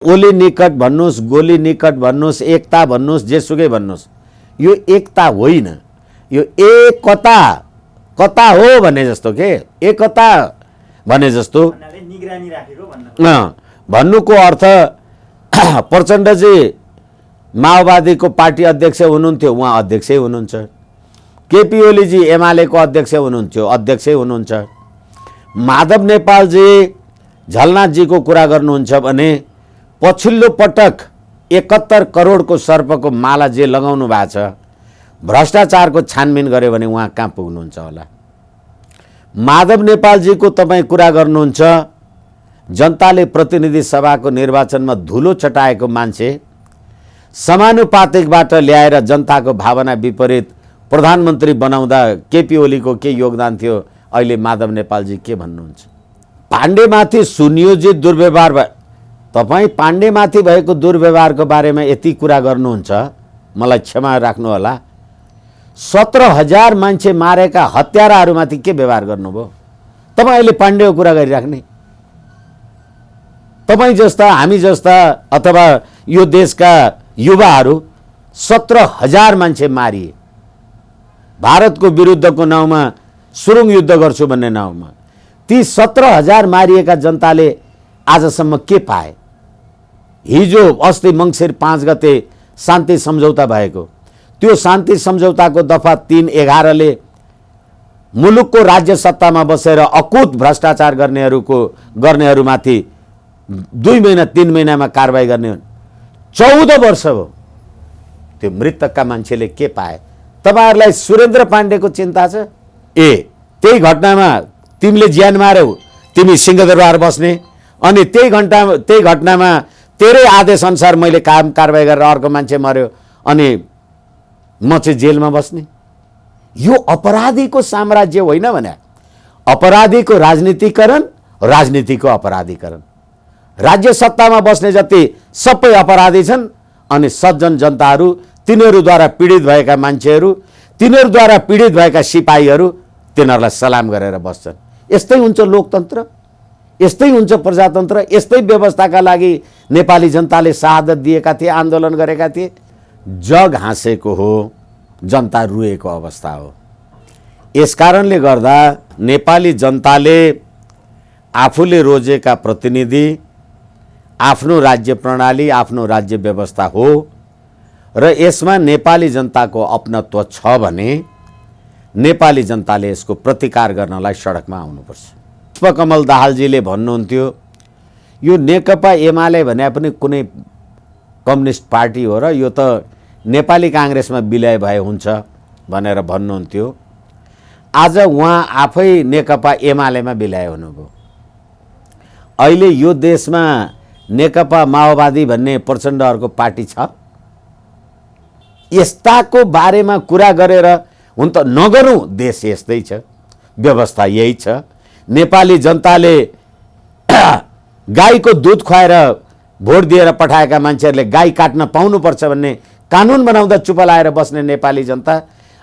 ओली निकट भन्नुस्, गोली निकट भन्नुस्, एकता भन्नुस्, जेसुकै भन्नुस्, यो एकता होइन, यो एकता कता हो भने जस्तो के एकता भने जस्तो निगरानी राखेको भन्नुको अर्थ प्रचण्डजी माओवादीको पार्टी अध्यक्ष हुनुहुन्थ्यो, उहाँ अध्यक्षै हुनुहुन्छ। केपी ओलीजी एमालेको अध्यक्ष हुनुहुन्थ्यो, अध्यक्षै हुनुहुन्छ। माधव नेपालजी झलनाथजीको कुरा गर्नुहुन्छ भने पछिल्लो पटक 71 करोडको सर्पको माला जे लगाउनु भएको छ, भ्रष्टाचारको छानबिन गर्यो भने उहाँ कहाँ पुग्नुहुन्छ होला। माधव नेपालजीको तपाईँ कुरा गर्नुहुन्छ, जनताले प्रतिनिधि सभाको निर्वाचनमा धुलो चटाएको मान्छे समानुपातिकबाट ल्याएर जनताको भावना विपरीत प्रधानमन्त्री बनाउँदा केपी ओलीको के योगदान थियो, अहिले माधव नेपालजी के भन्नुहुन्छ? पाण्डेमाथि सुनियोजित दुर्व्यवहार भयो। तपाईँ पाण्डेमाथि भएको दुर्व्यवहारको बारेमा यति कुरा गर्नुहुन्छ, मलाई क्षमा राख्नु होला। 17,000 मान्छे मारेका हत्याराहरूमाथि के व्यवहार गर्नुभयो? तपाईँ अहिले पाण्डेको कुरा गरिराख्ने? तपाईँ जस्ता, हामी जस्ता अथवा यो देशका युवाहरू 17,000 मान्छे मारिए भारतको विरुद्धको नाउँमा, सुरुङ युद्ध गर्छु भन्ने नाउँमा। ती 17,000 मारिएका जनताले आजसम्म के पाए? हिजो अस्ति मङ्सिर 5 गते शान्ति सम्झौता भएको, त्यो शान्ति सम्झौताको दफा 311ले मुलुकको राज्य सत्तामा बसेर अकुत भ्रष्टाचार गर्नेहरूमाथि 2 महिना 3 महिनामा कारबाही गर्ने 14 वर्ष हो। त्यो मृतकका मान्छेले के पाए? तपाईहरुलाई सुरेन्द्र पाण्डेको चिन्ता छ? त्यही घटनामा तिमीले ज्यान मार्यौ, तिमी सिंहदरबार बस्ने, अनि त्यही घटनामा तेरै आदेश अनुसार मैले कारबाही गरेर अर्को मान्छे मर्यो अनि म चाहिँ जेलमा बस्ने। यो अपराधीको साम्राज्य होइन भने, अपराधीको राजनीतिकरण, राजनीतिको अपराधीकरण। राज्य सत्तामा बस्ने जति सबै अपराधी छन्, अनि सज्जन जनताहरू, तिनीहरूद्वारा पीडित भएका मान्छेहरू, तिनीहरूद्वारा पीडित भएका सिपाहीहरू तिनीहरूलाई सलाम गरेर बस्छन्। यस्तै हुन्छ लोकतन्त्र, यस्तै हुन्छ प्रजातन्त्र। यस्तै व्यवस्थाका लागि नेपाली जनताले शहादत दिएका थिए, आन्दोलन गरेका थिए। जग हाँसेको हो, जनता रुएको अवस्था हो। यसकारणले गर्दा नेपाली जनताले आफूले रोजेका प्रतिनिधि, आफ्नो राज्य प्रणाली, आफ्नो राज्य व्यवस्था हो र यसमा नेपाली जनताको अपनत्व छ भने नेपाली जनताले यसको प्रतिकार गर्नलाई सडकमा आउनुपर्छ। पुष्पकमल दाहालजीले भन्नुहुन्थ्यो, यो नेकपा एमाले भने पनि कुनै कम्युनिस्ट पार्टी हो र यो त नेपाली काङ्ग्रेसमा विलय भए हुन्छ भनेर भन्नुहुन्थ्यो। आज उहाँ आफै नेकपा एमालेमा विलय हुनुभयो। अहिले यो देशमा नेकपा माओवादी भन्ने प्रचण्डहरूको पार्टी छ? यस्ताको बारेमा कुरा गरेर हुन त नगरौँ, देश यस्तै छ, व्यवस्था यही छ। नेपाली जनताले गाईको दुध खुवाएर भोट दिएर पठाएका मान्छेहरूले गाई काट्न पाउनुपर्छ भन्ने कानुन बनाउँदा चुप लाएर बस्ने नेपाली जनता,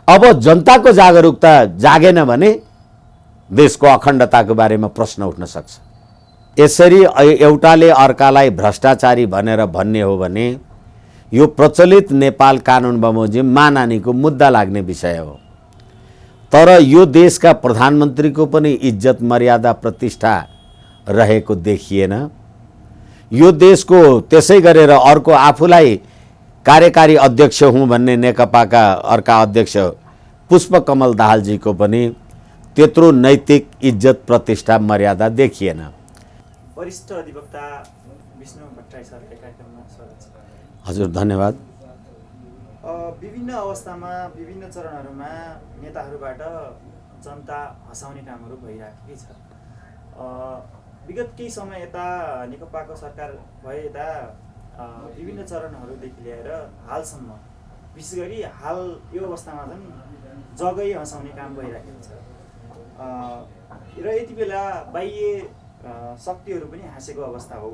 अब जनताको जागरुकता जागेन भने देशको अखण्डताको बारेमा प्रश्न उठ्न सक्छ। यसरी एउटाले अर्कालाई भ्रष्टाचारी भनेर भन्ने हो भने यो प्रचलित नेपाल कानुन बमोजिम मानानीको मुद्दा लाग्ने विषय हो। तर यो देशका प्रधानमन्त्रीको पनि इज्जत मर्यादा प्रतिष्ठा रहेको देखिएन। यो देशको त्यसै गरेर अर्को आफूलाई कार्यकारी अध्यक्ष हुँ भन्ने नेकपाका अर्का अध्यक्ष पुष्पकमल दाहालजीको पनि त्यत्रो नैतिक इज्जत प्रतिष्ठा मर्यादा देखिएन। वरिष्ठ अधिवक्ता विष्णु भट्टराई सरका कार्यक्रममा स्वागत छ। हजुर, धन्यवाद। विभिन्न अवस्थामा, विभिन्न चरणहरूमा नेताहरूबाट जनता हँसाउने कामहरू भइराखेकै छ। विगत केही समय यता नेकपाको सरकार भए यता विभिन्न चरणहरूदेखि लिएर हालसम्म, विशेष गरी हाल यो अवस्थामा चाहिँ जगै हँसाउने काम भइराखेको छ र यति बेला बाह्य शक्तिहरू पनि हाँसेको अवस्था हो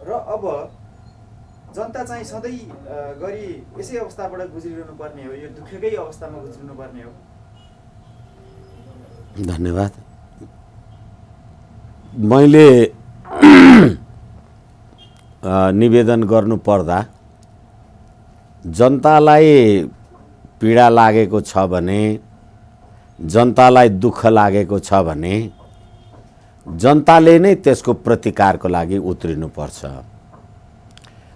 र अब जनता चाहिँ सधैँ गरी यसै अवस्थाबाट गुज्रिरहनु पर्ने हो, यो दुःखकै अवस्थामा गुज्रिनु पर्ने हो। धन्यवाद। मैले निवेदन गर्नुपर्दा जनतालाई पीडा लागेको छ भने, जनतालाई दुःख लागेको छ भने जनताले नै त्यसको प्रतिकारको लागि उत्रिनुपर्छ।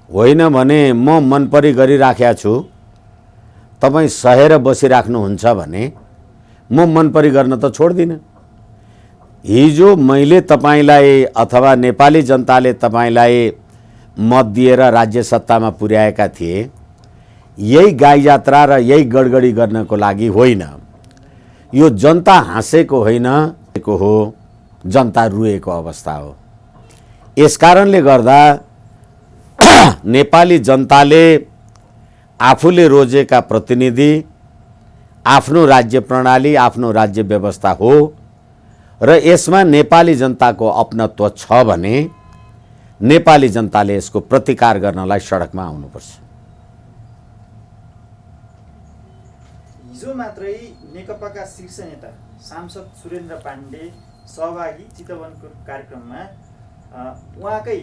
होइन भने म मनपरी गरिराखेको छु, तपाईँ सहेर बसिराख्नुहुन्छ भने म मनपरी गर्न त छोड्दिनँ। हिजो मैले तपाईँलाई अथवा नेपाली जनताले तपाईँलाई मत दिएर राज्य सत्तामा पुर्याएका थिए, यही गाई जात्रा र यही गडगडी गर्नको लागि होइन। यो जनता हाँसेको होइन हो, जनता रुएको अवस्था हो। यसकारणले गर्दा नेपाली जनताले आफूले रोजेका प्रतिनिधि, आफ्नो राज्य प्रणाली, आफ्नो राज्य व्यवस्था हो र यसमा नेपाली जनताको अपनत्व छ भने नेपाली जनताले यसको प्रतिकार गर्नलाई सडकमा आउनुपर्छ। हिजो मात्रै नेकपाका शीर्ष नेता सांसद सुरेन्द्र पाण्डे सहभागी चितवनको कार्यक्रममा उहाँकै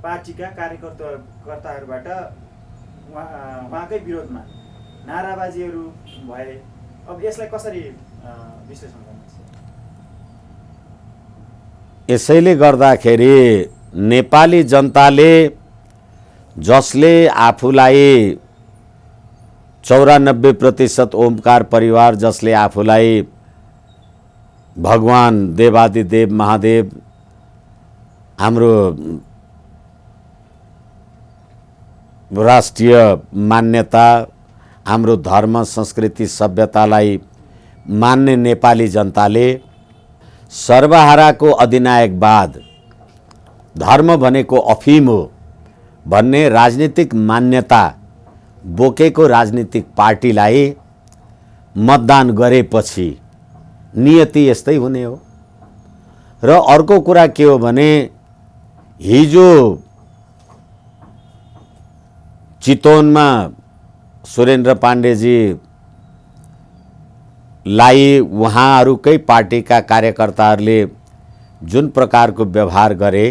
पार्टीका कार्यकर्ताहरूबाट उहाँकै विरोधमा नाराबाजीहरू भए। अब यसलाई कसरी विश्लेषण गर्नुहुन्छ? यसैले गर्दाखेरि नेपाली जनताले जसले आफूलाई 94% ओमकार परिवार, जसले आफूलाई भगवान देवादिदेव महादेव, हाम्रो राष्ट्रिय मान्यता, हाम्रो धर्म संस्कृति सभ्यतालाई मान्ने नेपाली जनताले सर्वहाराको अधिनायकवाद, धर्म भनेको अफिम हो भन्ने राजनीतिक मान्यता बोकेको राजनीतिक पार्टीलाई मतदान गरेपछि नियति यस्तै हुने हो। र अर्को कुरा के हो भने हिजो चितवनमा सुरेन्द्र पाण्डेजीलाई उहाँहरूकै पार्टीका कार्यकर्ताहरूले जुन प्रकारको व्यवहार गरे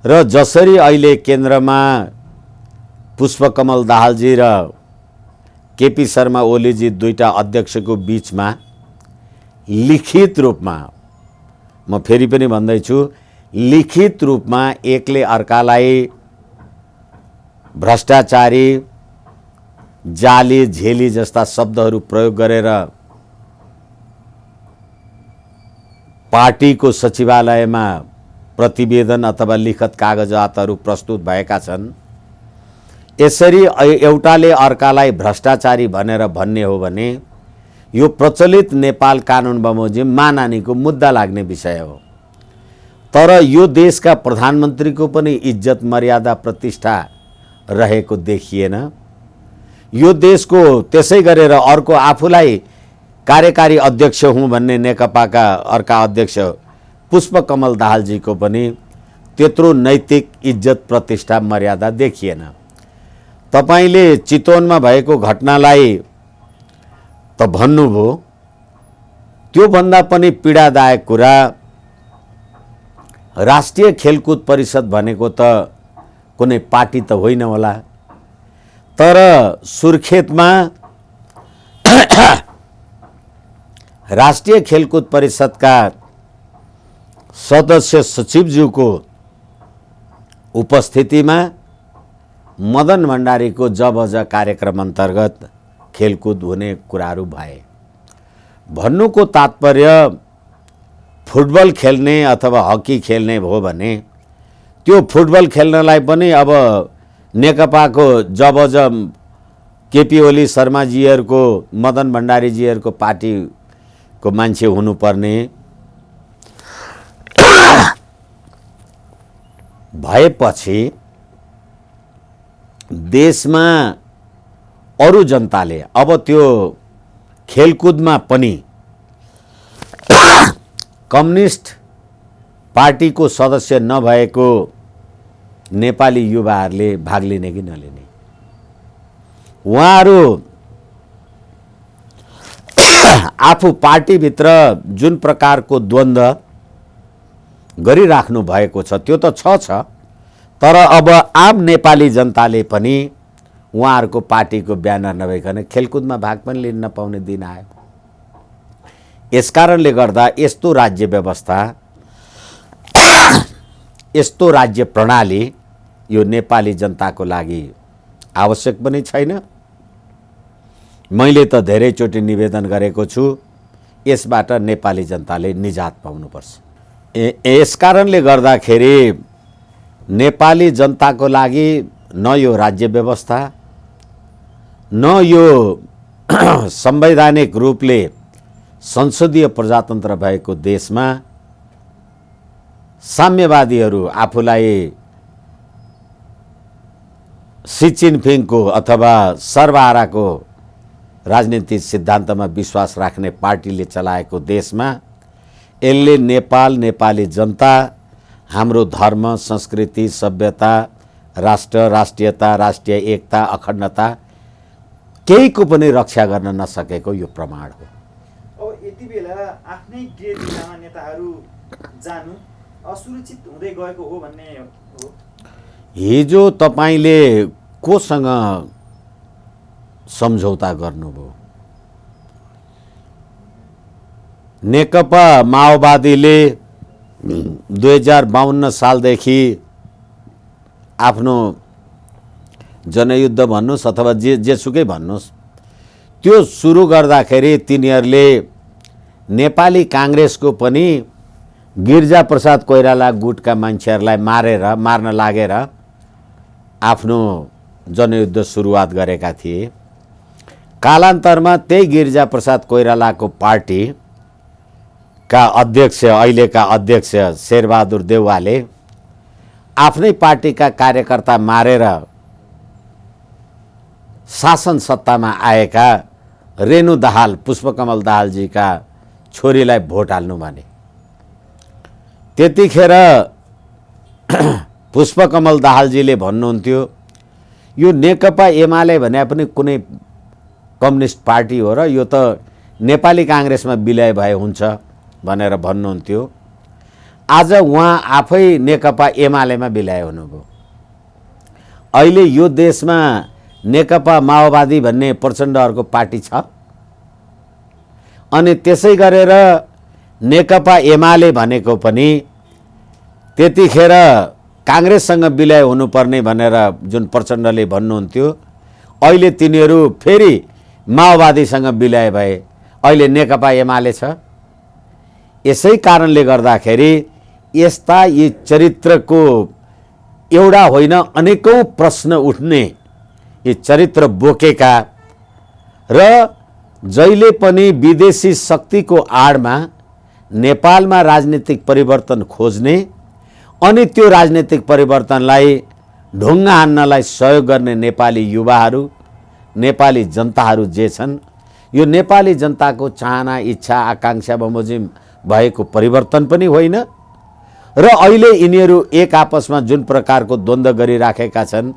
र जसरी अहिले केन्द्रमा पुष्पकमल दाहालजी र केपी शर्मा ओलीजी दुईटा अध्यक्षको बीचमा लिखित रूपमा, म फेरि पनि भन्दैछु, लिखित रूपमा एकले अर्कालाई भ्रष्टाचारी, जाली, झेली जस्ता शब्दहरू प्रयोग गरेर पार्टीको सचिवालयमा प्रतिवेदन अथवा लिखित कागजातहरू प्रस्तुत भएका छन्। यसरी एउटाले अर्कालाई भ्रष्टाचारी भनेर भन्ने हो भने यो प्रचलित नेपाल कानुन बमोजिम मानहानिको मुद्दा लाग्ने विषय हो। तर यो देशका प्रधानमन्त्रीको पनि इज्जत मर्यादा प्रतिष्ठा रहेको देखिएन। यो देशको त्यसै गरेर अर्को आफूलाई कार्यकारी अध्यक्ष हुँ भन्ने नेकपाका अर्का अध्यक्ष पुष्पकमल दाहालजीको पनि त्यत्रो नैतिक इज्जत प्रतिष्ठा मर्यादा देखिएन। तपाईले चितवनमा भएको घटनालाई त भन्नुभयो, त्योभन्दा पनि पीडादायक कुरा राष्ट्रिय खेलकुद परिषद भनेको त कुनै पार्टी त होइन होला, तर सुर्खेतमा राष्ट्रिय खेलकुद परिषदका सदस्य सचिवज्यूको उपस्थितिमा मदन भण्डारीको जबज कार्यक्रम अन्तर्गत खेलकुद हुने कुराहरू भए। भन्नुको तात्पर्य फुटबल खेल्ने अथवा हकी खेल्ने हो भने त्यो फुटबल खेल्नलाई पनि अब नेकपाको जबज केपी ओली शर्माजीहरूको, मदन भण्डारीजीहरूको पार्टीको मान्छे हुनुपर्ने भएपछि देशमा अरू जनताले अब त्यो खेलकुदमा पनि कम्युनिस्ट पार्टीको सदस्य नभएको नेपाली युवाहरूले भाग लिने कि नलिने, उहाँहरू आफू पार्टीभित्र जुन प्रकारको द्वन्द्व गरिराख्नु भएको छ त्यो त छ, तर अब आम नेपाली जनताले पनि उहाँहरूको पार्टीको ब्यानर नभइकन खेलकुदमा भाग पनि लिन नपाउने दिन आयो। यसकारणले गर्दा यस्तो राज्य व्यवस्था, यस्तो राज्य प्रणाली यो नेपाली जनताको लागि आवश्यक पनि छैन। मैले त धेरैचोटि निवेदन गरेको छु, यसबाट नेपाली जनताले निजात पाउनुपर्छ। यसकारणले गर्दाखेरि नेपाली जनताको लागि न यो राज्य व्यवस्था, न यो संवैधानिक रूपले संसदीय प्रजातन्त्र भएको देशमा साम्यवादीहरू आफूलाई सी जिनपिङको अथवा सर्वहाराको राजनीतिक सिद्धान्तमा विश्वास राख्ने पार्टीले चलाएको देशमा यसले नेपाल, नेपाली जनता, हाम्रो धर्म, संस्कृति, सभ्यता, राष्ट्र, राष्ट्रियता, राष्ट्रिय एकता, अखण्डता केहीको पनि रक्षा गर्न नसकेको यो प्रमाण हो। अब यति बेला आफ्नै गृह जिल्लामा नेताहरू जानु असुरक्षित हुँदै गएको हो भन्ने हो। हिजो तपाईले कोसँग सम्झौता गर्नुभयो? नेकपा माओवादीले 2052 सालदेखि आफ्नो जनयुद्ध भन्नुस् अथवा जेसुकै भन्नुस्, त्यो सुरु गर्दाखेरि तिनीहरूले नेपाली काङ्ग्रेसको पनि गिरिजा प्रसाद कोइराला गुटका मान्छेहरूलाई मार्न लागेर आफ्नो जनयुद्ध सुरुवात गरेका थिए। कालान्तरमा त्यही गिरिजा प्रसाद कोइरालाको पार्टीका अध्यक्ष, अहिलेका अध्यक्ष शेरबहादुर देउवाले आफ्नै पार्टीका कार्यकर्ता मारेर शासन सत्तामा आएका रेणु दाहाल, पुष्पकमल दाहालजीका छोरीलाई भोट हाल्नु भने त्यतिखेर पुष्पकमल दाहालजीले भन्नुहुन्थ्यो यो नेकपा एमाले भने पनि कुनै कम्युनिस्ट पार्टी हो र यो त नेपाली काङ्ग्रेसमा विलय भए हुन्छ भनेर भन्नुहुन्थ्यो। आज उहाँ आफै नेकपा एमालेमा विलय हुनुभयो। अहिले यो देशमा नेकपा माओवादी भन्ने प्रचण्डहरूको पार्टी छ, अनि त्यसै गरेर नेकपा एमाले भनेको पनि त्यतिखेर काङ्ग्रेससँग विलय हुनुपर्ने भनेर जुन प्रचण्डले भन्नुहुन्थ्यो, अहिले तिनीहरू फेरि माओवादीसँग विलय भए, अहिले नेकपा एमाले छ। यसै कारणले गर्दाखेरि यस्ता यी चरित्रको एउटा होइन अनेकौं प्रश्न उठ्ने यी चरित्र बोकेका र जहिले पनि विदेशी शक्तिको आडमा नेपालमा राजनीतिक परिवर्तन खोज्ने अनि त्यो राजनीतिक परिवर्तनलाई ढुङ्गा हान्नलाई सहयोग गर्ने नेपाली युवाहरू, नेपाली जनताहरू जे छन्, यो नेपाली जनताको चाहना, इच्छा, आकांक्षा बमोजिम भएको परिवर्तन पनि होइन र अहिले यिनीहरू एक आपसमा जुन प्रकारको द्वन्द्व गरिराखेका छन्,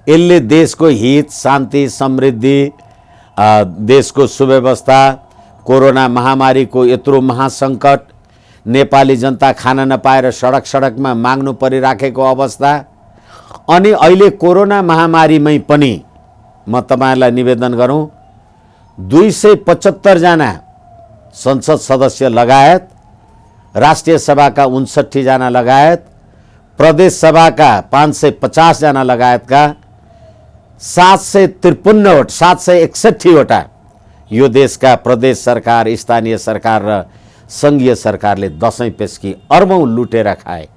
यसले देशको हित, शान्ति, समृद्धि, देशको सुव्यवस्था, कोरोना महामारीको यत्रो महासङ्कट, नेपाली जनता खान नपाएर सडकमा माग्नु परिराखेको अवस्था, अनि अहिले कोरोना महामारीमै पनि म तपाईहरुलाई निवेदन गरौँ 275 जना संसद सदस्य लगायत, राष्ट्रिय सभाका 59 जना लगायत, प्रदेश सभाका 550 जना लगायतका 761 वटा यो देशका प्रदेश सरकार, स्थानीय सरकार र संघीय सरकारले दशैं पेस्की अर्बौं लुटेर खाए।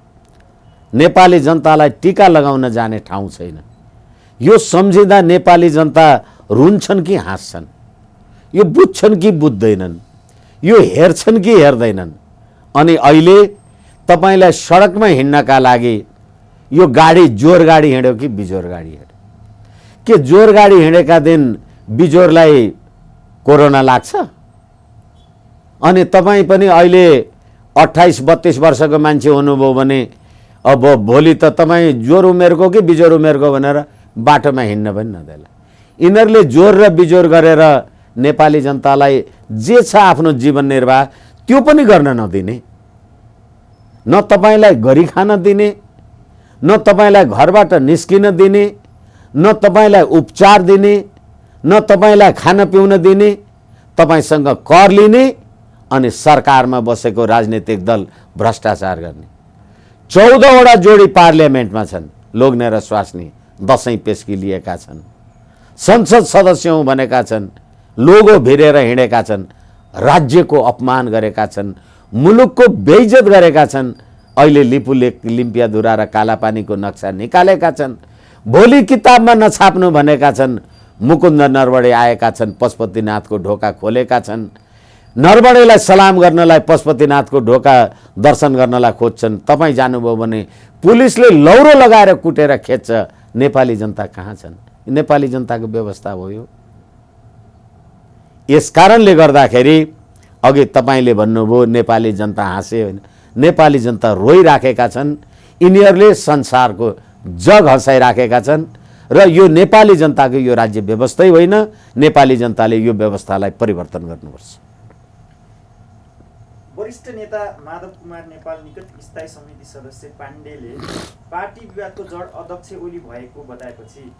नेपाली जनतालाई टीका लगाउन जाने ठाउँ छैन। यो सम्झिँदा नेपाली जनता रुन्छन् कि हाँस्छन्, यो बुझ्छन् कि बुझ्दैनन्, यो हेर्छन् कि हेर्दैनन्। अनि अहिले तपाईलाई सडकमा हिँड्नका लागि यो गाडी जोर गाडी हिँड्यो कि बिजोर गाडी हिँड्यो? के जोर गाडी हिँडेका दिन बिजोरलाई कोरोना लाग्छ? अनि तपाई पनि अहिले 28-32 वर्षको मान्छे हुनुभयो भने अब भोलि त तपाई जोर उमेरको कि बिजोर उमेरको भनेर बाटोमा हिँड्न पनि नदेला। यिनीहरूले जोर र बिजोर गरेर नेपाली जनतालाई जे छ आफ्नो जीवन निर्वाह त्यो पनि गर्न नदिने, न तपाईलाई गरी खान दिने, न तपाईँलाई घरबाट निस्किन दिने, न तपाईँलाई उपचार दिने, न तपाईँलाई खान पिउन दिने, तपाईँसँग कर लिने अनि सरकारमा बसेको राजनीतिक दल भ्रष्टाचार गर्ने। 14वटा जोडी पार्लियामेन्टमा छन्, लोग्ने र स्वास्नी, दसैँ पेस्की लिएका छन्, संसद सदस्य हुँ भनेका छन्, लोगो भिरेर हिँडेका छन्, राज्यको अपमान गरेका छन्, मुलुकको बेइज्जत गरेका छन्। अहिले लिम्पियाधुरा र कालापानीको नक्सा निकालेका छन्, भोलि किताबमा नछाप्नु भनेका छन्। मुकुन्द नरवडे आएका छन्, पशुपतिनाथको ढोका खोलेका छन्। नरवडेलाई सलाम गर्नलाई पशुपतिनाथको ढोका दर्शन गर्नलाई खोज्छन्। तपाईँ जानुभयो भने पुलिसले लौरो लगाएर कुटेर खेद्छ। नेपाली जनता कहाँ छन्? नेपाली जनताको व्यवस्था हो यो। यस कारणले गर्दाखेरि अघि तपाईँले भन्नुभयो नेपाली जनता हाँसे होइन, नेपाली जनता रोइराखेका छन्। यिनीहरूले संसारको जग हँसाइराखेका छन् र यो नेपाली जनताको यो राज्य व्यवस्थै होइन। नेपाली जनताले यो व्यवस्थालाई परिवर्तन गर्नुपर्छ। वरिष्ठ नेता माधव कुमार नेपाल निकट स्थायी समिति सदस्य पाण्डेले पार्टी विवादको जड अध्यक्ष ओली भएको बताएपछि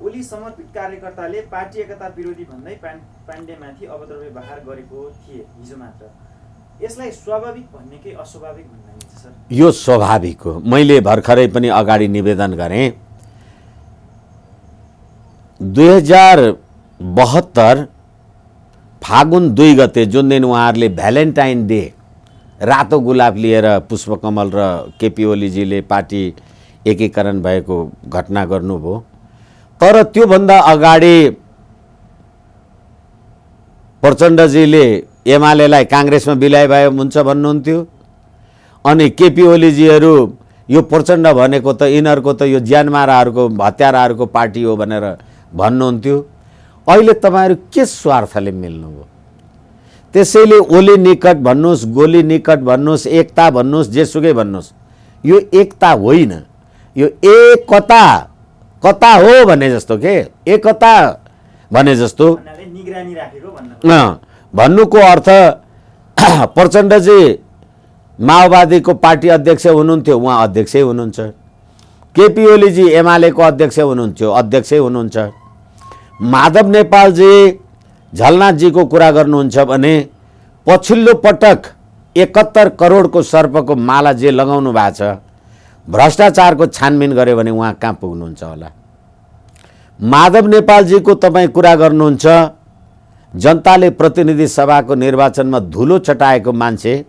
ओली समर्पित कार्यकर्ताले पार्टी एकता विरोधी भन्दै पाण्डेमाथि अवद्रव्य बहार गरेको थिए हिजो मात्र। यसलाई स्वाभाविक भन्ने कि अस्वाभाविक भन्ने सर? यो स्वाभाविक हो। मैले भर्खरै पनि अगाडि निवेदन गरेँ, 2072 फागुन 2 गते जुन दिन उहाँहरूले भ्यालेन्टाइन डे रातो गुलाब लिएर पुष्पकमल र केपी ओलीजीले पार्टी एकीकरण भएको घटना गर्नुभयो। तर त्योभन्दा अगाडि प्रचण्डजीले एमालेलाई काङ्ग्रेसमा विलय भए हुन्छ भन्नुहुन्थ्यो। अनि केपी ओलीजीहरू यो प्रचण्ड भनेको त यिनीहरूको त यो ज्यानमाराहरूको हत्याराहरूको पार्टी हो भनेर भन्नुहुन्थ्यो। अहिले तपाईँहरू के स्वार्थले मिल्नुभयो? त्यसैले ओली निकट भन्नुहोस्, गोली निकट भन्नुहोस्, एकता भन्नुहोस्, जेसुकै भन्नुहोस्, यो एकता होइन, यो एकता कता हो भने जस्तो के एकता भने जस्तो निगरानी राखेको भन्नुको अर्थ प्रचण्डजी माओवादीको पार्टी अध्यक्ष हुनुहुन्थ्यो, उहाँ अध्यक्षै हुनुहुन्छ। केपी ओलीजी एमालेको अध्यक्ष हुनुहुन्थ्यो, अध्यक्षै हुनुहुन्छ। माधव नेपालजी झलनाथजीको कुरा गर्नुहुन्छ भने पछिल्लो पटक 71 करोडको सर्पको माला जे लगाउनु भएको छ, भ्रष्टाचारको छानबिन गर्यो भने उहाँ कहाँ पुग्नुहुन्छ होला? माधव नेपालजीको तपाईँ कुरा गर्नुहुन्छ, जनताले प्रतिनिधि सभाको निर्वाचनमा धुलो चटाएको मान्छे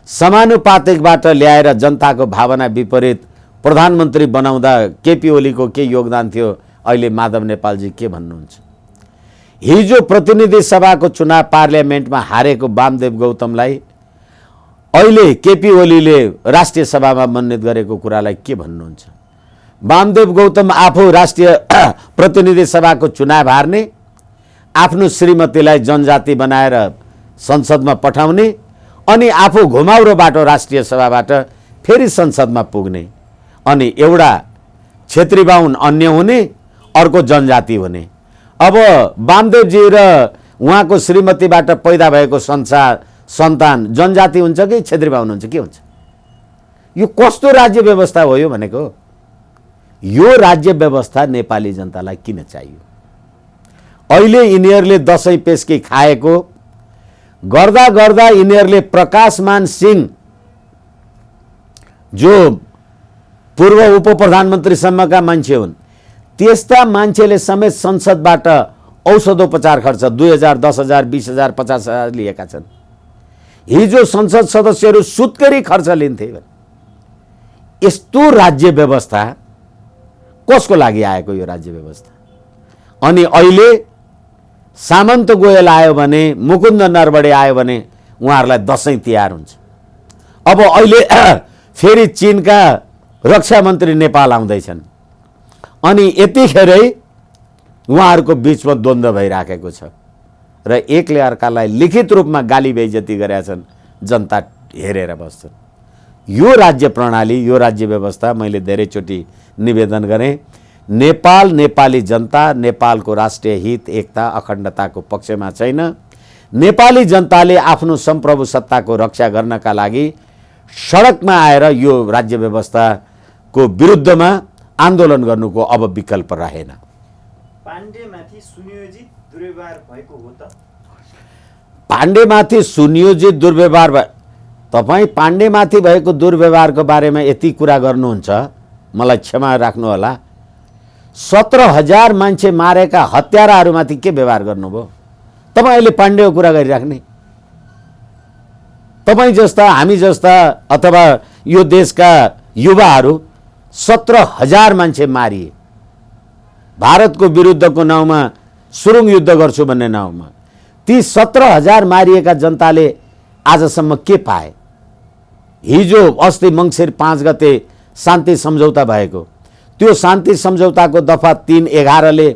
समानुपातिकबाट ल्याएर जनताको भावना विपरीत प्रधानमन्त्री बनाउँदा केपी ओलीको के योगदान थियो? अहिले माधव नेपालजी के भन्नुहुन्छ? हिजो प्रतिनिधि सभाको चुनाव पार्लियामेन्टमा हारेको वामदेव गौतमलाई अहिले केपी ओलीले राष्ट्रिय सभामा मनोनित गरेको कुरालाई के भन्नुहुन्छ? वामदेव गौतम आफू राष्ट्रिय प्रतिनिधि सभाको चुनाव हार्ने, आफ्नो श्रीमतीलाई जनजाति बनाएर संसदमा पठाउने अनि आफू घुमाउरो बाटो राष्ट्रिय सभाबाट फेरि संसदमा पुग्ने, अनि एउटा क्षेत्री बाहुन अन्य हुने, अर्को जनजाति हुने। अब वामदेवजी र उहाँको श्रीमतीबाट पैदा भएको सन्तान जनजाति हुन्छ कि क्षेत्री बाहुन हुन्छ? के हुन्छ? यो कस्तो राज्य व्यवस्था हो यो भनेको? यो राज्य व्यवस्था नेपाली जनतालाई किन चाहियो? अहिले यिनीहरूले दसैँ पेस्की खाएको गर्दा गर्दा यिनीहरूले प्रकाशमान सिंह जो पूर्व उप प्रधानमन्त्रीसम्मका मान्छे हुन्, त्यस्ता मान्छेले समेत संसदबाट औषधोपचार खर्च 2000, 10,000, 20,000, 50,000 लिएका छन्। हिजो संसद सदस्यहरू सुत्केरी खर्च लिन्थे। यस्तो राज्य व्यवस्था कसको लागि आएको यो राज्य व्यवस्था? अनि अहिले सामन्त गोयल आयो भने, मुकुन्द नरवडे आयो भने उहाँहरूलाई दसैँ तिहार हुन्छ। अब अहिले फेरि चीनका रक्षा मन्त्री नेपाल आउँदैछन् अनि यतिखेरै उहाँहरूको बिचमा द्वन्द्व भइराखेको छ र एकले अर्कालाई लिखित रूपमा गाली बेइज्जती गरेका छन्। जनता हेरेर बस्छन्। यो राज्य प्रणाली, यो राज्य व्यवस्था मैले धेरैचोटि निवेदन गरेँ। नेपाल, नेपाली जनता नेपालको राष्ट्रिय हित, एकता, अखण्डताको पक्षमा छैन। नेपाली जनताले आफ्नो सम्प्रभु सत्ताको रक्षा गर्नका लागि सडकमा आएर यो राज्य व्यवस्था को विरुद्धमा आन्दोलन गर्नुको अब विकल्प रहेन। पाण्डेमाथि सुनियोजित दुर्व्यवहार भएको हो त? पाण्डेमाथि सुनियोजित दुर्व्यवहार तपाईँ पाण्डेमाथि भएको दुर्व्यवहारको बारेमा यति कुरा गर्नुहुन्छ, मलाई क्षमा राख्नुहोला। 17,000 मान्छे मारेका हत्याराहरूमाथि के व्यवहार गर्नुभयो? तपाईँ अहिले पाण्डेको कुरा गरिराख्ने? तपाईँ जस्ता, हामी जस्ता अथवा यो देशका युवाहरू 17,000 मान्छे मारिए भारतको विरुद्धको नाउँमा, सुरुङ युद्ध गर्छु भन्ने नाउँमा। ती 17,000 मारिएका जनताले आजसम्म के पाए? हिजो अस्ति मङ्सिर 5 गते शान्ति सम्झौता भएको, त्यो शान्ति सम्झौताको दफा 311ले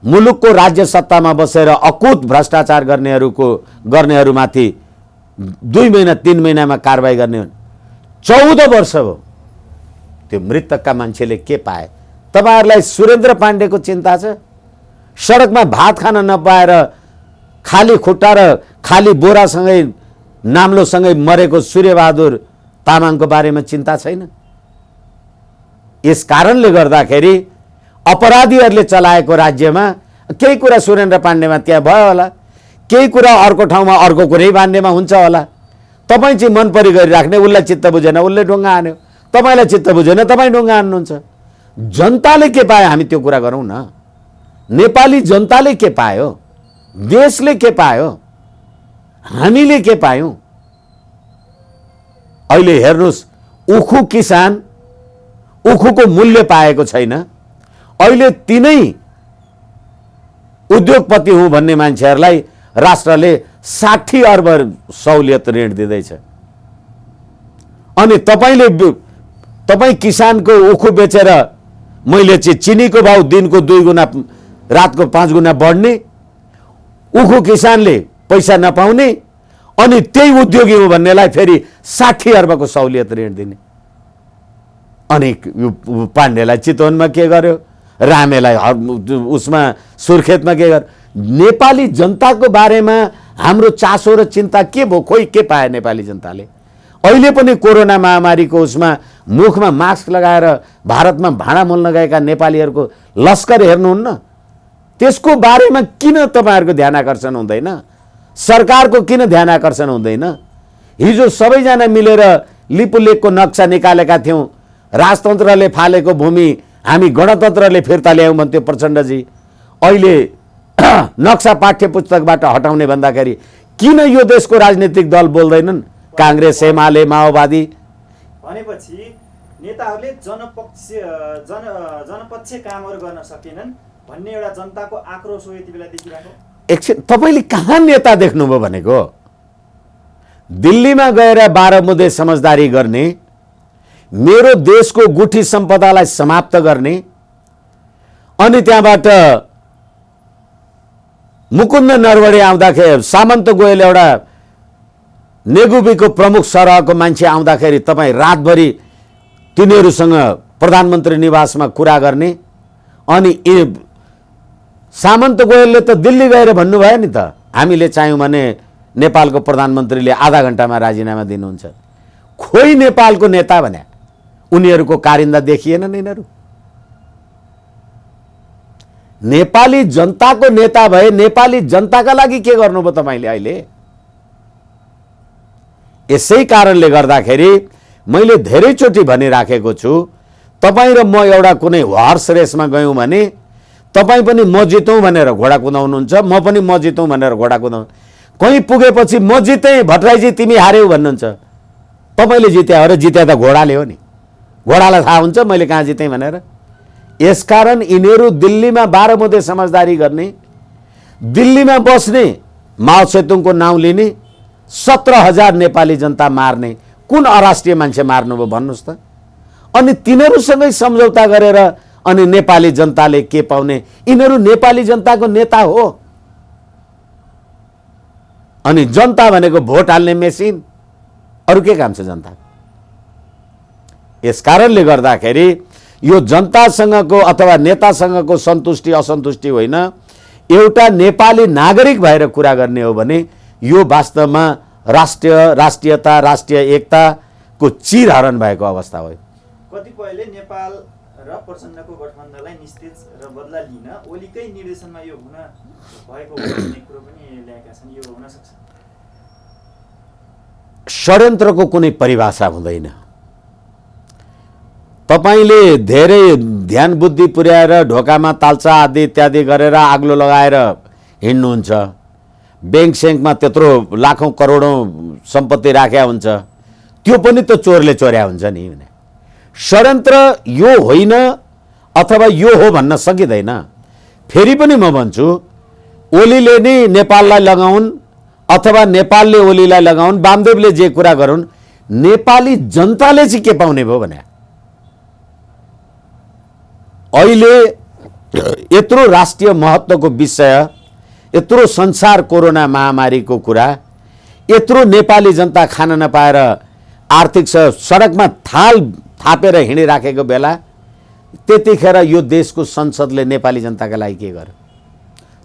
मुलुकको राज्य सत्तामा बसेर अकुत भ्रष्टाचार गर्नेहरूमाथि 2 महिना 3 महिनामा कारबाही गर्ने 14 वर्ष हो। त्यो मृतकका मान्छेले के पाए? तपाईहरुलाई सुरेन्द्र पाण्डेको चिन्ता छ? सडकमा भात खान नपाएर खाली खुट्टा र खाली बोरासँगै नाम्लोसँगै मरेको सूर्यबहादुर तामाङको बारेमा चिन्ता छैन? यस कारणले गर्दाखेरि अपराधीहरूले चलाएको राज्यमा केही कुरा सुरेन्द्र पाण्डेमा त्यहाँ भयो होला, केही कुरा अर्को ठाउँमा अर्को कुनै बान्नेमा हुन्छ होला। तपाईँ चाहिँ मन परी गरिराख्ने, उसलाई चित्त बुझेन उसले ढुङ्गा हान्यो, तपाईँलाई चित्त बुझेन तपाईँ ढुङ्गा हान्नुहुन्छ। जनताले के पायो हामी त्यो कुरा गरौँ न। नेपाली जनताले के पायो? देशले के पायो? हामीले के पायौँ? अहिले हेर्नुस्, उखु किसान उखुको मूल्य पाएको छैन। अहिले तिनै उद्योगपति हुँ भन्ने मान्छेहरूलाई राष्ट्रले 60 अर्ब सहुलियत ऋण दिँदैछ। अनि तपाईँ किसानको उखु बेचेर मैले चाहिँ चिनीको भाउ दिनको 2 गुणा रातको 5 गुणा बढ्ने, उखु किसानले पैसा नपाउने, अनि त्यही उद्योगी हो भन्नेलाई फेरि 60 अर्बको सहुलियत ऋण दिने। अनि पाण्डेलाई चितवनमा के गर्यो, रामेलाई उसमा सुर्खेतमा के गर्यो? नेपाली जनताको बारेमा हाम्रो चासो र चिन्ता के भयो? खोइ के पाए नेपाली जनताले? अहिले पनि कोरोना महामारीको उसमा मुखमा मास्क लगाएर भारतमा भाँडा मोल्न गएका नेपालीहरूको लस्कर हेर्नुहुन्न? त्यसको बारेमा किन तपाईहरुको ध्यान आकर्षण हुँदैन? सरकारको किन ध्यान आकर्षण हुँदैन? हिजो सबैजना मिलेर लिपुलेखको नक्सा निकालेका थियौँ, राजतन्त्रले फालेको भूमि हामी गणतन्त्रले फिर्ता ल्यायौँ भन्थ्यो प्रचण्डजी। अहिले नक्सा पाठ्य पुस्तकबाट हटाउने भन्दाखेरि किन यो देशको राजनीतिक दल बोल्दैनन्? कांग्रेस, एमाले, माओवादी। भनेपछि नेताहरूले जनपक्ष कामहरू गर्न सकेनन् भन्ने एउटा जनताको आक्रोश हो यति बेला देखिरहेको। एकछिन, तपाईले कहाँ नेता देख्नुभयो भनेको? दिल्लीमा गएर 12 मुद्दे समझदारी गर्ने, मेरो देशको गुठी सम्पदालाई समाप्त गर्ने, अनि त्यहाँबाट मुकुन्द नरवडे आउँदाखेरि, सामन्त गोयल एउटा नेगुबीको प्रमुख सरहको मान्छे आउँदाखेरि तपाईँ रातभरि तिनीहरूसँग प्रधानमन्त्री निवासमा कुरा गर्ने। अनि सामन्त गोयलले त दिल्ली गएर भन्नुभयो नि त, हामीले चाह्यौँ भने नेपालको प्रधानमन्त्रीले आधा घण्टामा राजीनामा दिनुहुन्छ। खोइ नेपालको नेता भने उनीहरूको कारिन्दा देखिएनन् यिनीहरू? नेपाली जनताको नेता भए नेपाली जनताका लागि के गर्नुभयो तपाईले अहिले? यसै कारणले गर्दाखेरि मैले धेरैचोटि भनिराखेको छु, तपाईँ र म एउटा कुनै हर्स रेसमा गयौँ भने तपाईँ पनि म जितौँ भनेर घोडा कुदाउनुहुन्छ, म पनि म जितौँ भनेर घोडा कुदाउँ। कहीँ पुगेपछि म जितेँ भट्टराईजी तिमी हार्यौ भन्नुहुन्छ। तपाईँले जित्या हो र जित्या त घोडाले हो नि, घोडालाई थाहा हुन्छ मैले कहाँ जितेँ भनेर। यसकारण यिनीहरू दिल्लीमा 12 मुद्दे समझदारी गर्ने, दिल्लीमा बस्ने, माओ सेतुङको नाउँ लिने, 17,000 नेपाली जनता मार्ने, कुन अराष्ट्रिय मान्छे मार्नुभयो भन्नुहोस् त? अनि तिनीहरूसँगै सम्झौता गरेर अनि नेपाली जनताले के पाउने? यिनीहरू नेपाली जनताको नेता हो। अनि जनता भनेको भोट हाल्ने मेसिन, अरू के काम छ जनता? यस कारणले गर्दाखेरि यो जनतासँगको अथवा नेतासँगको सन्तुष्टि असन्तुष्टि होइन, एउटा नेपाली नागरिक भएर कुरा गर्ने हो भने यो वास्तवमा राष्ट्रियता, राष्ट्रिय एकताको चिरहरण भएको अवस्था हो। कतिपयले नेपाल र प्रचण्डको गठबन्धनलाई निस्तेज र बदला लिन ओलीकै निर्देशनमा यो हुन भएको हो भन्ने कुरो पनि ल्याएका छन्। यो हुन सक्छ? षड्यन्त्रको कुनै परिभाषा हुँदैन। तपाईले धेरै ध्यान बुद्धि पुर्याएर ढोकामा तालचा आदि इत्यादि गरेर आग्लो लगाएर हिँड्नुहुन्छ, ब्याङ्क स्याङ्कमा त्यत्रो लाखौँ करोडौँ सम्पत्ति राख्या हुन्छ, त्यो पनि त चोरले चोर्या हुन्छ नि। षड्यन्त्र यो होइन अथवा यो हो भन्न सकिँदैन। फेरि पनि म भन्छु, ओलीले नै नेपाललाई लगाउन् अथवा नेपालले ओलीलाई लगाउन्, वामदेवले जे कुरा गरून्, नेपाली जनताले चाहिँ के पाउने भयो भने अहिले यत्रो राष्ट्रिय महत्त्वको विषय, यत्रो संसार कोरोना महामारीको कुरा, यत्रो नेपाली जनता खान नपाएर आर्थिक सडकमा थापेर हिँडिराखेको बेला त्यतिखेर यो देशको संसदले नेपाली जनताका लागि के गर्यो?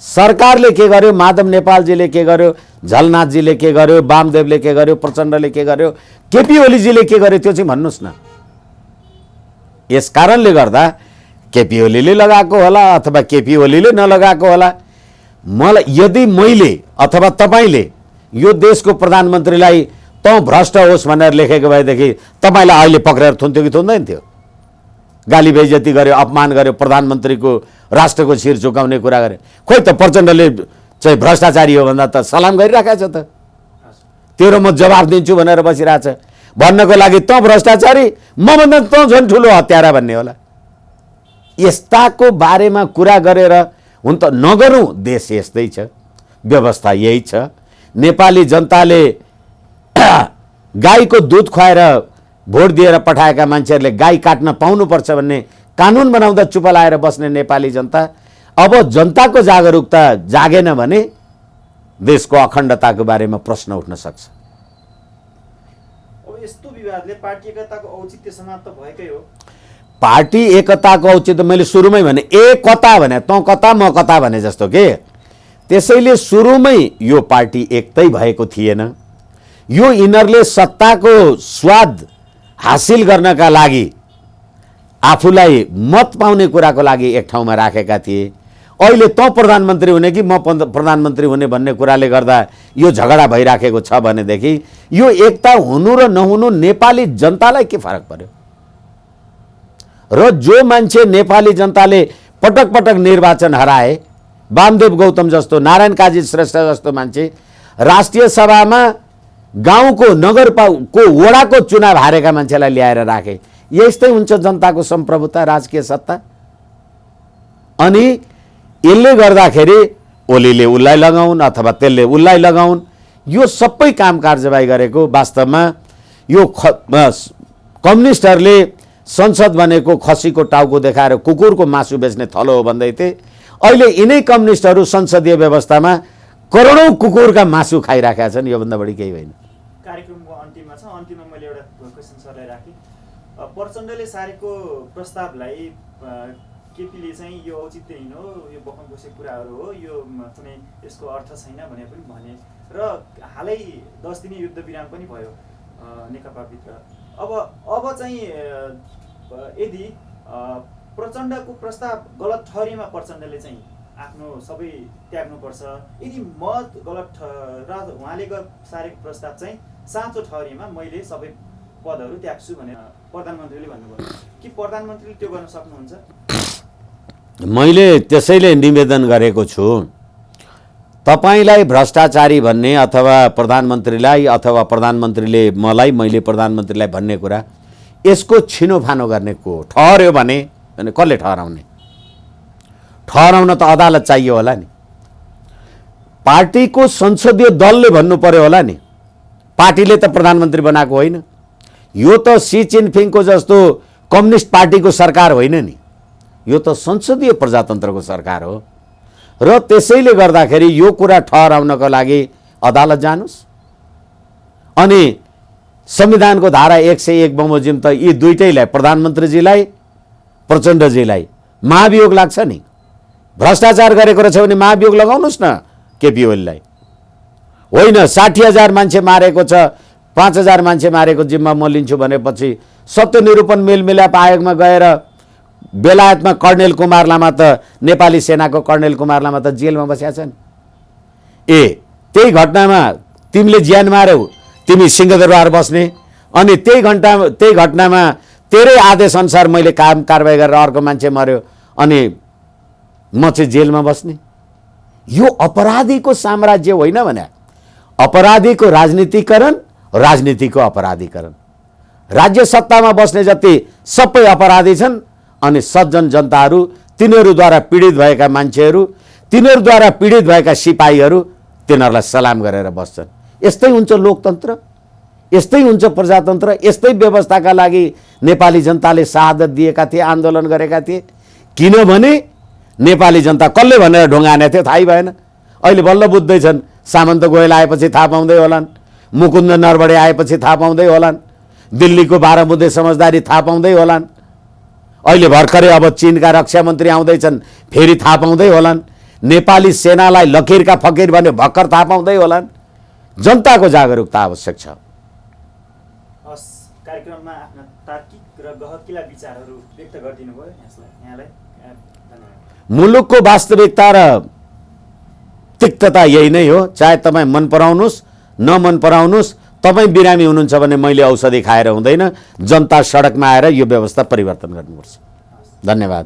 सरकारले के गर्यो? माधव नेपालजीले के गर्यो? झलनाथजीले के गर्यो? वामदेवले के गर्यो? प्रचण्डले के गर्यो? केपी ओलीजीले के गर्यो? त्यो चाहिँ भन्नुहोस् न। यस कारणले गर्दा केपी ओलीले लगाएको होला अथवा केपी ओलीले नलगाएको होला। मलाई यदि मैले अथवा तपाईँले यो देशको प्रधानमन्त्रीलाई तँ भ्रष्ट होस् भनेर लेखेको भएदेखि तपाईँलाई अहिले पक्रेर थुन्थ्यो कि थुन्दैन थियो? गाली बेइज्जती गर्यो, अपमान गर्यो, प्रधानमन्त्रीको राष्ट्रको शिर झुकाउने कुरा गर्यो। खोइ त प्रचण्डले चाहिँ भ्रष्टाचारी हो भन्दा त सलाम गरिराखेको छ त। तेरो म जवाब दिन्छु भनेर बसिरहेछ। भन्नको लागि तँ भ्रष्टाचारी, म भन्दा तँ झन् ठुलो हत्यारा भन्ने होला। यस्ताको बारेमा कुरा गरेर हुन त नगरौँ। देश यस्तै छ, व्यवस्था यही छ। नेपाली जनताले गाईको दुध खुवाएर भोट दिएर पठाएका मान्छेहरूले गाई काट्न पाउनुपर्छ भन्ने कानुन बनाउँदा चुप लाएर बस्ने नेपाली जनता, अब जनताको जागरुकता जागेन भने देशको अखण्डताको बारेमा प्रश्न उठ्न सक्छ। अब यस्तो विवादले पार्टी एकताको औचित्य समाप्त भएकै हो। पार्टी एकताको औचित्य मैले सुरुमै भने, एकता भने तँ कता म कता भने जस्तो के। त्यसैले सुरुमै यो पार्टी एकतै भएको थिएन। यो यिनीहरूले सत्ताको स्वाद हासिल गर्नका लागि आफूलाई मत पाउने कुराको लागि एक ठाउँमा राखेका थिए। अहिले तँ प्रधानमन्त्री हुने कि म प्रधानमन्त्री हुने भन्ने कुराले गर्दा यो झगडा भइराखेको छ भनेदेखि यो एकता हुनु र नहुनु नेपाली जनतालाई के फरक पर्यो? र जो मान्छे नेपाली जनताले पटक पटक निर्वाचन हराए, वामदेव गौतम जस्तो, नारायण काजी श्रेष्ठ जस्तो मान्छे राष्ट्रिय सभामा गाउँको नगरको वडाको चुनाव हारेका मान्छेलाई ल्याएर राखे। यस्तै हुन्छ जनताको सम्प्रभुता, राजकीय सत्ता। अनि यसले गर्दाखेरि ओलीले उसलाई लगाउन् अथवा त्यसले उसलाई लगाउन्, यो सबै काम कारबाही गरेको वास्तवमा यो कम्युनिस्टहरूले संसद भनेको खसीको टाउको देखाएर कुकुरको मासु बेच्ने थलो हो भन्दै थिए। अहिले यिनै कम्युनिस्टहरू संसदीय व्यवस्थामा करोडौँ कुकुरका मासु खाइराखेका छन्। योभन्दा बढी केही होइन। कार्यक्रमको अन्तिममा छ, अन्तिममा मैले एउटा क्वेसन सरलाई राखेँ। प्रचण्डले सारेको प्रस्तावलाई केपीले चाहिँ यो औचित्यहीन हो, यो बखम बसेको कुराहरू हो, यो कुनै यसको अर्थ छैन भने पनि भने र हालै 10 दिने युद्ध विराम पनि भयो नेकपाभित्र। अब चाहिँ यदि प्रचण्डको प्रस्ताव गलत ठहरेमा प्रचण्डले चाहिँ आफ्नो सबै त्याग्नुपर्छ, यदि मत गलत र उहाँले सारेको प्रस्ताव चाहिँ साँचो ठहरेमा मैले सबै पदहरू त्याग्छु भनेर प्रधानमन्त्रीले भन्नुभयो कि प्रधानमन्त्रीले त्यो गर्न सक्नुहुन्छ? मैले त्यसैले निवेदन गरेको छु, तपाईलाई भ्रष्टाचारी भन्ने अथवा प्रधानमन्त्रीलाई अथवा प्रधानमन्त्रीले मलाई, मैले प्रधानमन्त्रीलाई भन्ने कुरा यसको छिनोफानो गर्ने को ठहर्यो भने कसले ठहराउने? ठहराउन त अदालत चाहियो होला नि। पार्टीको संसदीय दलले भन्नु पर्यो होला नि। पार्टीले त प्रधानमन्त्री बनाएको होइन। यो त सी जिनपिङको जस्तो कम्युनिस्ट पार्टीको सरकार होइन नि। यो त संसदीय प्रजातन्त्रको सरकार हो। र त्यसैले गर्दाखेरि यो कुरा ठहराउनको लागि अदालत जानुस्। अनि संविधानको धारा 101 बमोजिम त यी दुईटैलाई, प्रधानमन्त्रीजीलाई प्रचण्डजीलाई महाभियोग लाग्छ नि। भ्रष्टाचार गरेको रहेछ भने महाभियोग लगाउनुहोस् न केपी ओलीलाई। होइन 60,000 मान्छे मारेको छ, 5,000 मान्छे मारेको जिम्मा म लिन्छु भनेपछि सत्यनिरूपण मेलमिलाप आयोगमा गएर बेलायतमा कर्णेल कुमार लामा त नेपाली सेनाको कर्णेल कुमार लामा त जेलमा बसेका छन्। त्यही घटनामा तिमीले ज्यान मार्यौ, तिमी सिंहदरबार बस्ने, अनि त्यही घटनामा तेरै आदेश अनुसार मैले काम कारबाही गरेर अर्को मान्छे मर्यो अनि म चाहिँ जेलमा बस्ने। यो अपराधीको साम्राज्य होइन भने, अपराधीको राजनीतिकरण, राजनीतिको अपराधीकरण। राज्य सत्तामा बस्ने जति सबै अपराधी छन् अनि सज्जन जनताहरू, तिनीहरूद्वारा पीडित भएका मान्छेहरू, तिनीहरूद्वारा पीडित भएका सिपाहीहरू तिनीहरूलाई सलाम गरेर बस्छन्। यस्तै हुन्छ लोकतन्त्र, यस्तै हुन्छ प्रजातन्त्र। यस्तै व्यवस्थाका लागि नेपाली जनताले शहादत दिएका थिए, आन्दोलन गरेका थिए। किनभने नेपाली जनता कसले भनेर ढुङ्गा हानेको थियो थाहै भएन। अहिले बल्ल बुझ्दैछन्। सामन्त गोयल आएपछि थाहा पाउँदै होलान्, मुकुन्द नरवडे आएपछि थाहा पाउँदै होलान्, दिल्लीको 12 बुँदे समझदारी थाहा पाउँदै होलान्, अहिले भर्खरै अब चीनका रक्षा मन्त्री आउँदैछन् फेरि थाहा पाउँदै होलान्, नेपाली सेनालाई लकीरका फकीर भने भर्खर थाहा पाउँदै होलान्। जनताको जागरुकता आवश्यक छ। हस्, कार्यक्रममा आफ्ना तार्किक र गहकिला विचारहरू व्यक्त गरिदिनु भयो यहाँलाई धन्यवाद। मुलुकको वास्तविकता र तिक्तता यही नै हो। चाहे तपाईँ मन पराउनुहोस् नमन पराउनुहोस्, तपाईँ बिरामी हुनुहुन्छ भने मैले औषधि खाएर हुँदैन। जनता सडकमा आएर यो व्यवस्था परिवर्तन गर्नुपर्छ। धन्यवाद।